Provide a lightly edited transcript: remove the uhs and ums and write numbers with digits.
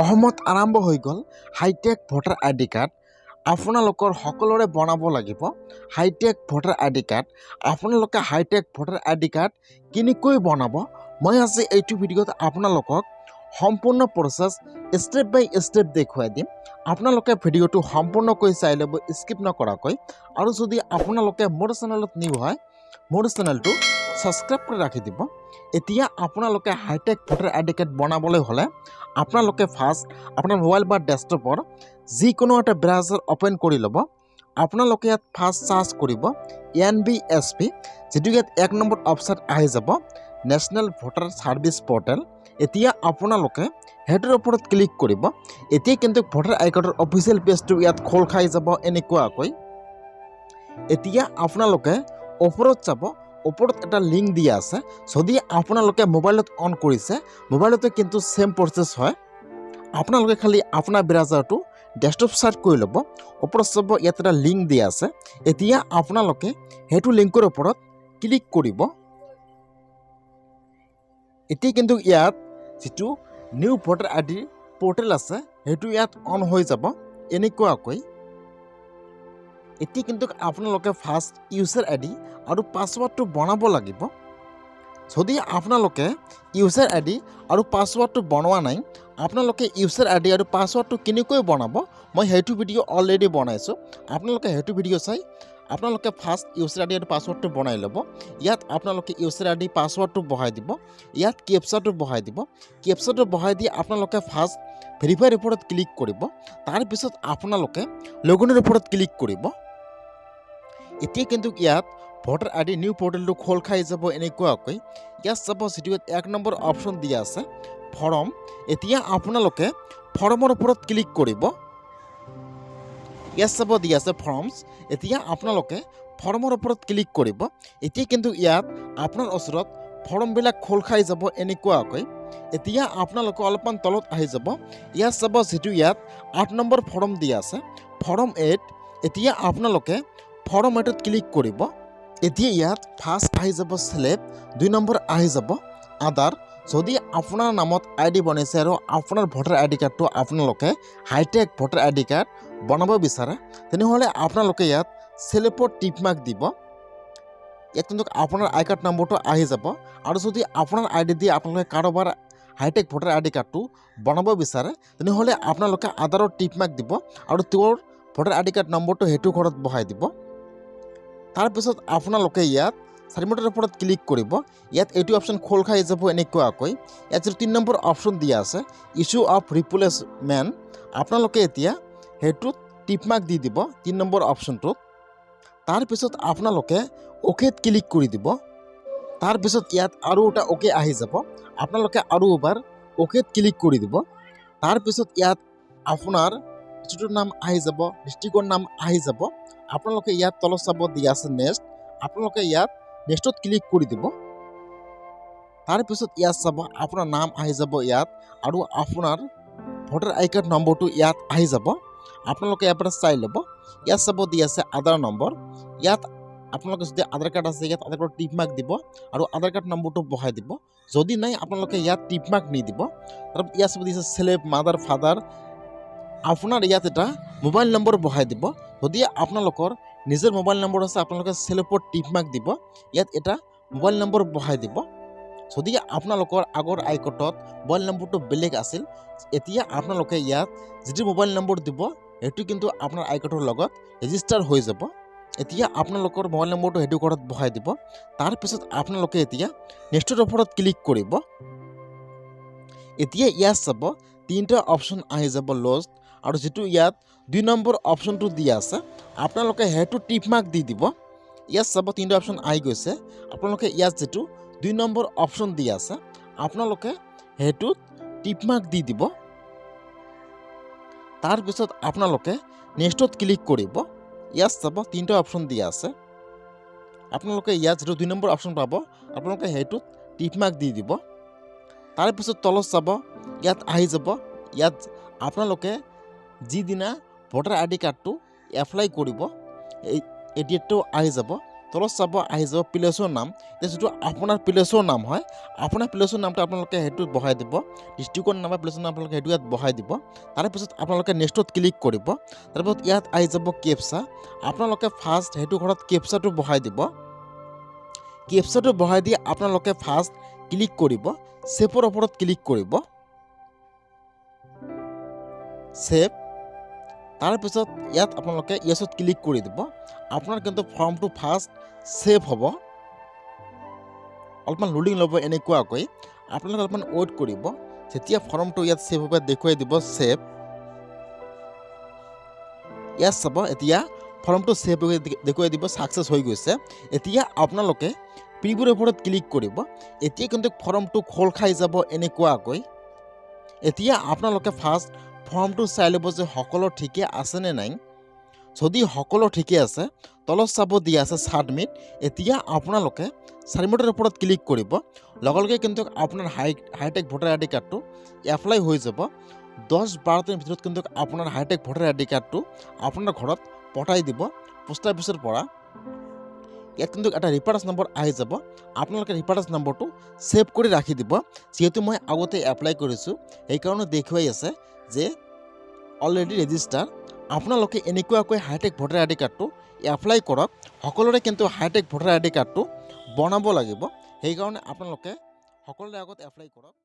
অসমত আৰম্ভ হৈ গ'ল হাইটেক ভোটাৰ আইডি কাৰ্ড। আপোনালোকৰ সকলোৰে বনাব লাগিব হাইটেক ভোটাৰ আইডি কাৰ্ড। আপোনালোকে হাইটেক ভোটাৰ আইডি কাৰ্ড কেনেকৈ বনাব, মই আজি এইটো ভিডিঅ'ত আপোনালোকক সম্পূৰ্ণ প্ৰচেছ ষ্টেপ বাই ষ্টেপ দেখুৱাই দিম। আপোনালোকে ভিডিঅ'টো সম্পূৰ্ণকৈ চাই ল'ব, স্কিপ নকৰাকৈ। আৰু যদি আপোনালোকে মোৰ চেনেলত নিউ হয়, মোৰ চেনেলটো ছাবস্ক্ৰাইব কৰি ৰাখি দিব। এতিয়া আপোনালোকে হাইটেক ভোটাৰ আইডি কাৰ্ড বনাবলৈ হ'লে আপোনালোকে ফাৰ্ষ্ট আপোনাৰ মোবাইল বা ডেস্কটপৰ যিকোনো এটা ব্ৰাউজাৰ অপেন কৰি ল'ব। আপোনালোকে ইয়াত ফাৰ্ষ্ট চাৰ্চ কৰিব NBSP, যিটো ইয়াত 1 নম্বৰ অপশ্যন আহি যাব নেশ্যনেল ভোটাৰ ছাৰ্ভিচ পৰ্টেল। এতিয়া আপোনালোকে সেইটোৰ ওপৰত ক্লিক কৰিব। এতিয়া কিন্তু ভোটাৰ আই কাৰ্ডৰ অফিচিয়েল পেজটো ইয়াত খোল খাই যাব এনেকুৱাকৈ। এতিয়া আপোনালোকে ওপৰত যাব, ওপৰত এটা লিংক দিয়া আছে। যদি আপোনালোকে মোবাইলত অন কৰিছে, মোবাইলতে কিন্তু সেম প্ৰচেছ হয়। আপোনালোকে খালি আপোনাৰ ব্ৰাউজাৰটো ডেস্কটপ চাৰ্ট কৰি ল'ব। ওপৰত চাব ইয়াত এটা লিংক দিয়া আছে। এতিয়া আপোনালোকে সেইটো লিংকৰ ওপৰত ক্লিক কৰিব। এতিয়া কিন্তু ইয়াত যিটো নিউ ভোটাৰ আইডি পৰ্টেল আছে সেইটো ইয়াত অন হৈ যাব এনেকুৱাকৈ। এতিয়া কিন্তু আপোনালোকে ফাৰ্ষ্ট ইউজাৰ আইডি আৰু পাছৱৰ্ডটো বনাব লাগিব। যদি আপোনালোকে ইউজাৰ আইডি আৰু পাছৱৰ্ডটো বনোৱা নাই, আপোনালোকে ইউজাৰ আইডি আৰু পাছৱৰ্ডটো কেনেকৈ বনাব মই সেইটো ভিডিঅ' অলৰেডি বনাইছোঁ। আপোনালোকে সেইটো ভিডিঅ' চাই আপোনালোকে ফাৰ্ষ্ট ইউজাৰ আইডি আৰু পাছৱৰ্ডটো বনাই ল'ব। ইয়াত আপোনালোকে ইউজাৰ আইডি পাছৱৰ্ডটো বহাই দিব, ইয়াত কেপচাটো বহাই দিব। কেপচাটো বহাই দি আপোনালোকে ফাৰ্ষ্ট ভেৰিফাইৰ ওপৰত ক্লিক কৰিব। তাৰপিছত আপোনালোকে লগইনৰ ওপৰত ক্লিক কৰিব। এতিয়া কিন্তু ইয়াত ভোটাৰ আইডি নিউ পৰ্টেলটো খোল খাই যাব এনেকুৱাকৈ। ইয়াত চাব যিটো 1 নম্বৰ অপশ্যন দিয়া আছে ফৰ্ম। এতিয়া আপোনালোকে ফৰ্মৰ ওপৰত ক্লিক কৰিব। ইয়াত চাব দিয়া আছে ফৰ্মছ। এতিয়া আপোনালোকে ফৰ্মৰ ওপৰত ক্লিক কৰিব। এতিয়া কিন্তু ইয়াত আপোনাৰ ওচৰত ফৰ্মবিলাক খোল খাই যাব এনেকুৱাকৈ। এতিয়া আপোনালোকে অলপমান তলত আহি যাব। ইয়াত চাব যিটো ইয়াত 8 নম্বৰ ফৰ্ম দিয়া আছে ফৰ্ম 8। এতিয়া আপোনালোকে ফৰ্ম 8ত ক্লিক কৰিব। এতিয়া ইয়াত ফাৰ্ষ্ট আহি যাব স্লেব, 2 নম্বৰ আহি যাব আধাৰ। যদি আপোনাৰ নামত আইডি বনাইছে আৰু আপোনাৰ ভোটাৰ আইডি কাৰ্ডটো আপোনালোকে হাইটেক ভোটাৰ আইডি কাৰ্ড বনাব বিচাৰে, তেনেহ'লে আপোনালোকে ইয়াত স্লেবত টিক মাৰ্ক দিব। ইয়াত কিন্তু আপোনাৰ আই কাৰ্ড নম্বৰটো আহি যাব। আৰু যদি আপোনাৰ আইডি দি আপোনালোকে কাৰোবাৰ হাইটেক ভোটাৰ আইডি কাৰ্ডটো বনাব বিচাৰে, তেনেহ'লে আপোনালোকে আধাৰত টিক মাৰ্ক দিব আৰু তেওঁৰ ভোটাৰ আইডি কাৰ্ড নম্বৰটো সেইটো ঘৰত বহাই দিব। তাৰপিছত আপোনালোকে ইয়াত চাৰিমটাৰ ওপৰত ক্লিক কৰিব। ইয়াত এইটো অপশ্যন খোল খাই যাব এনেকুৱাকৈ। ইয়াত যিটো 3 নম্বৰ অপশ্যন দিয়া আছে ইছ্যু অফ ৰিপ্লেচমেণ্ট, আপোনালোকে এতিয়া সেইটোত টিপ মাৰ্ক দি দিব 3 নম্বৰ অপশ্যনটোত। তাৰপিছত আপোনালোকে অ'কেত ক্লিক কৰি দিব। তাৰপিছত ইয়াত আৰু এটা অ'কে আহি যাব, আপোনালোকে আৰু এবাৰ অ'কেত ক্লিক কৰি দিব। তাৰপিছত ইয়াত আপোনাৰ যিটো নাম আহি যাব, ডিষ্ট্ৰিক্টৰ নাম আহি যাব। আপোনালোকে ইয়াত তলত চাব দিয়া আছে নেক্সট, আপোনালোকে ইয়াত নেক্সটত ক্লিক কৰি দিব। তাৰপিছত ইয়াত চাব আপোনাৰ নাম আহি যাব ইয়াত, আৰু আপোনাৰ ভোটাৰ আই কাৰ্ড নম্বৰটো ইয়াত আহি যাব। আপোনালোকে ইয়াৰ পৰা চাই ল'ব। ইয়াত চাব দিয়া আছে আধাৰ নম্বৰ। ইয়াত আপোনালোকে যদি আধাৰ কাৰ্ড আছে ইয়াত আধাৰ কাৰ্ডত টিপ মাৰ্ক দিব আৰু আধাৰ কাৰ্ড নম্বৰটো বহাই দিব। যদি নাই আপোনালোকে ইয়াত টিপ মাৰ্ক নিদিব। তাৰপিছত ইয়াত চাব দিছে স্লেব, মাদাৰ, ফাদাৰ। আপোনাৰ ইয়াত এটা মোবাইল নম্বৰ বহাই দিব। যদি আপোনালোকৰ নিজৰ মোবাইল নম্বৰ আছে আপোনালোকে স্লেবত টিপ মাৰ্ক দিব, ইয়াত এটা মোবাইল নম্বৰ বহাই দিব। যদি আপোনালোকৰ আগৰ আই কাৰ্ডত মোবাইল নম্বৰটো বেলেগ আছিল, এতিয়া আপোনালোকে ইয়াত যিটো মোবাইল নম্বৰ দিব সেইটো কিন্তু আপোনাৰ আই কাৰ্ডৰ লগত ৰেজিষ্টাৰ হৈ যাব। এতিয়া আপোনালোকৰ মোবাইল নম্বৰটো সেইটো ঘৰত বহাই দিব। তাৰপিছত আপোনালোকে এতিয়া নেক্সটৰ ওপৰত ক্লিক কৰিব। এতিয়া ইয়াত চাব 3টা অপশ্যন আহি যাব লষ্ট, আৰু যিটো ইয়াত 2 নম্বৰ অপশ্যনটো দিয়া আছে আপোনালোকে সেইটো টিপ মাৰ্ক দি দিব। ইয়াত চাব 3টা অপশ্যন আহি গৈছে। আপোনালোকে ইয়াত যিটো 2 নম্বৰ অপশ্যন দিয়া আছে আপোনালোকে সেইটোত টিপ মাৰ্ক দি দিব। তাৰপিছত আপোনালোকে নেক্সটত ক্লিক কৰিব। ইয়াত চাব 3টা অপশ্যন দিয়া আছে, আপোনালোকে ইয়াত যিটো 2 নম্বৰ অপশ্যন পাব আপোনালোকে সেইটোত টিপ মাৰ্ক দি দিব। তাৰপিছত তলত চাব ইয়াত আহি যাব, ইয়াত আপোনালোকে যিদিনা ভোটাৰ আই ডি কাৰ্ডটো এপ্লাই কৰিব এই ডেটটো আহি যাব। তলত চাব আহি যাব প্লেচৰ নাম। এতিয়া যিটো আপোনাৰ প্লেচৰ নাম হয়, আপোনাৰ প্লেচৰ নামটো আপোনালোকে সেইটোত বহাই দিব। ডিষ্ট্ৰিক্টৰ নাম বা প্লেচৰ নাম আপোনালোকে সেইটো ইয়াত বহাই দিব। তাৰপিছত আপোনালোকে নেক্সটত ক্লিক কৰিব। তাৰপিছত ইয়াত আহি যাব কেপচা। আপোনালোকে ফাৰ্ষ্ট সেইটো ঘৰত কেপচাটো বহাই দিব। কেপচাটো বহাই দি আপোনালোকে ফাৰ্ষ্ট ক্লিক কৰিব, ছেভৰ ওপৰত ক্লিক কৰিব, ছেভ। তাৰপিছত ইয়াত আপোনালোকে য়েছত ক্লিক কৰি দিব। আপোনাৰ কিন্তু ফৰ্মটো ফাৰ্ষ্ট ছেভ হ'ব। অলপমান লোডিং ল'ব এনেকুৱাকৈ। আপোনালোকে অলপমান ৱেইট কৰিব। যেতিয়া ফৰ্মটো ইয়াত ছেভ হ'ব দেখুৱাই দিব ছেভ। ইয়াত চাব এতিয়া ফৰ্মটো ছেভ হৈ দেখুৱাই দিব ছাকচেছ হৈ গৈছে। এতিয়া আপোনালোকে প্ৰিভিউৰ ওপৰত ক্লিক কৰিব। এতিয়া কিন্তু ফৰ্মটো খোল খাই যাব এনেকুৱাকৈ। এতিয়া আপোনালোকে ফাৰ্ষ্ট ফৰ্মটো চাই ল'ব যে সকলো ঠিকে আছেনে নাই। যদি সকলো ঠিকে আছে, তলত চাব দিয়া আছে ছাবমিট। এতিয়া আপোনালোকে ছাবমিটৰ ওপৰত ক্লিক কৰিব। লগে লগে কিন্তু আপোনাৰ হাইটেক ভোটাৰ আই ডি কাৰ্ডটো এপ্লাই হৈ যাব। 10-12 দিনৰ ভিতৰত কিন্তু আপোনাৰ হাইটেক ভোটাৰ আই ডি কাৰ্ডটো আপোনাৰ ঘৰত পঠাই দিব পোষ্ট অফিচৰ পৰা। ইয়াত কিন্তু এটা ৰেফাৰেঞ্চ নম্বৰ আহি যাব। আপোনালোকে ৰেফাৰেঞ্চ নম্বৰটো ছেভ কৰি ৰাখি দিব। যিহেতু মই আগতে এপ্লাই কৰিছোঁ, সেইকাৰণে দেখুৱাই আছে যে অলৰেডি ৰেজিষ্টাৰ। আপোনালোকে এনেকুৱাকৈ হাইটেক ভোটাৰ আই ডি কাৰ্ডটো এপ্লাই কৰক। সকলোৰে কিন্তু হাইটেক ভোটাৰ আই ডি কাৰ্ডটো বনাব লাগিব। সেইকাৰণে আপোনালোকে সকলোৰে আগত এপ্লাই কৰক।